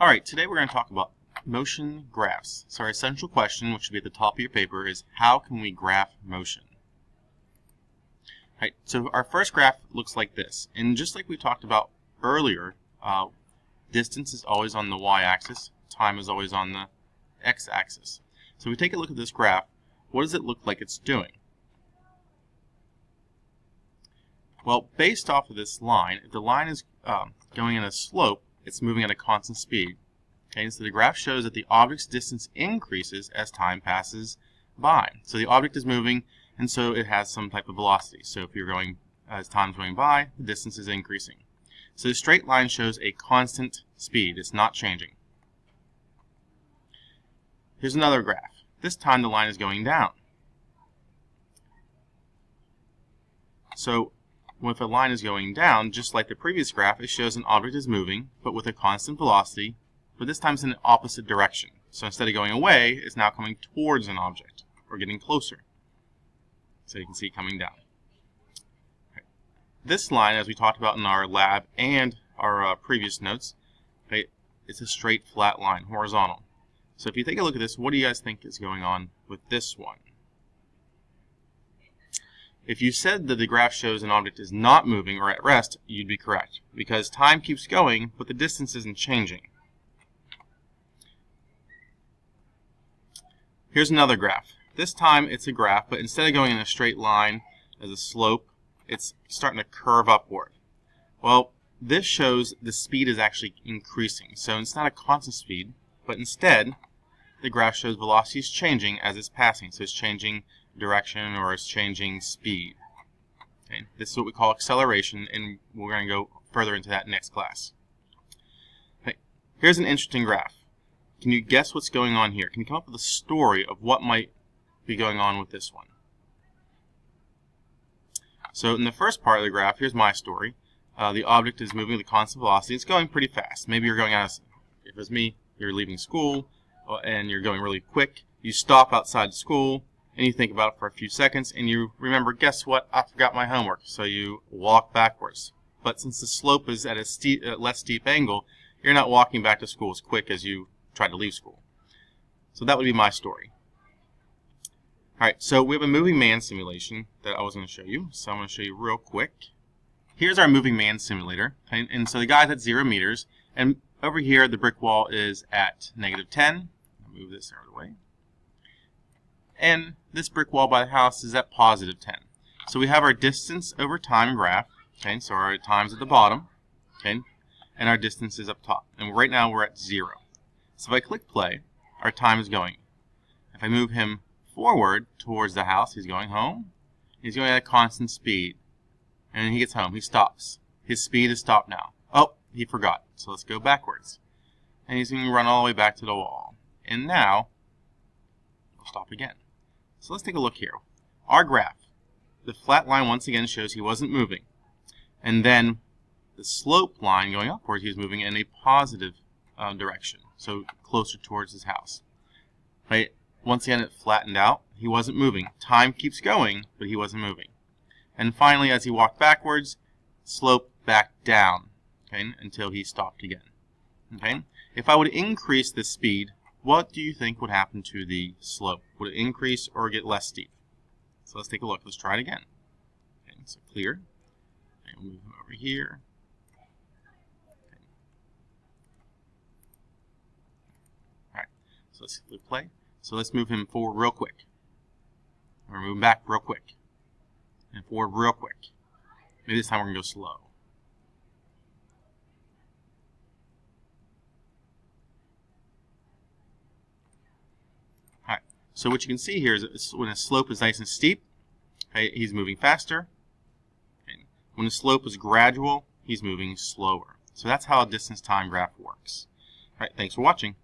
Alright, today we're going to talk about motion graphs. So our essential question, which should be at the top of your paper, is how can we graph motion? Alright, so our first graph looks like this. And just like we talked about earlier, distance is always on the y-axis, time is always on the x-axis. So if we take a look at this graph, what does it look like it's doing? Well, based off of this line, if the line is going in a slope, it's moving at a constant speed. Okay, so the graph shows that the object's distance increases as time passes by. So the object is moving, and so it has some type of velocity. So if you're going, as time's going by, the distance is increasing. So the straight line shows a constant speed. It's not changing. Here's another graph. This time the line is going down. So if a line is going down, just like the previous graph, it shows an object is moving, but with a constant velocity, but this time it's in the opposite direction. So instead of going away, it's now coming towards an object, or getting closer. So you can see coming down. Okay. This line, as we talked about in our lab and our previous notes, okay, it's a straight flat line, horizontal. So if you take a look at this, what do you guys think is going on with this one? If you said that the graph shows an object is not moving or at rest, you'd be correct, because time keeps going, but the distance isn't changing. Here's another graph. This time it's a graph, but instead of going in a straight line as a slope, it's starting to curve upward. Well, this shows the speed is actually increasing, so it's not a constant speed, but instead the graph shows velocity is changing as it's passing, so it's changing direction or it's changing speed. Okay. This is what we call acceleration, and we're going to go further into that next class. Okay. Here's an interesting graph. Can you guess what's going on here? Can you come up with a story of what might be going on with this one? So in the first part of the graph, here's my story. The object is moving with a constant velocity. It's going pretty fast. Maybe you're going out of, if it was me, you're leaving school and you're going really quick. You stop outside school and you think about it for a few seconds and you remember, guess what? I forgot my homework. So you walk backwards. But since the slope is at a less steep angle, you're not walking back to school as quick as you tried to leave school. So that would be my story. Alright, so we have a moving man simulation that I was going to show you. So I'm going to show you real quick. Here's our moving man simulator. And so the guy's at 0 meters. And over here, the brick wall is at -10. I'll move this out of the way. And this brick wall by the house is at +10. So we have our distance over time graph. Okay, so our time's at the bottom. Okay, and our distance is up top. And right now we're at 0. So if I click play, our time is going. If I move him forward towards the house, he's going home. He's going at a constant speed. And then he gets home. He stops. His speed is stopped now. Oh, he forgot. So let's go backwards. And he's going to run all the way back to the wall. And now, we'll stop again. So let's take a look here. Our graph. The flat line once again shows he wasn't moving. And then the slope line going upwards, he was moving in a positive direction. So closer towards his house. Right? Once again, it flattened out. He wasn't moving. Time keeps going, but he wasn't moving. And finally, as he walked backwards, slope back down, okay, until he stopped again. Okay? If I would increase the speed, what do you think would happen to the slope? Would it increase or get less steep? So let's take a look. Let's try it again. Okay, so clear. And we'll move him over here. Okay. All right. So let's click play. So let's move him forward real quick. We're moving back real quick. And forward real quick. Maybe this time we're going to go slow. Alright, so what you can see here is when the slope is nice and steep, okay, he's moving faster. Okay. When the slope is gradual, he's moving slower. So that's how a distance time graph works. Alright, thanks for watching.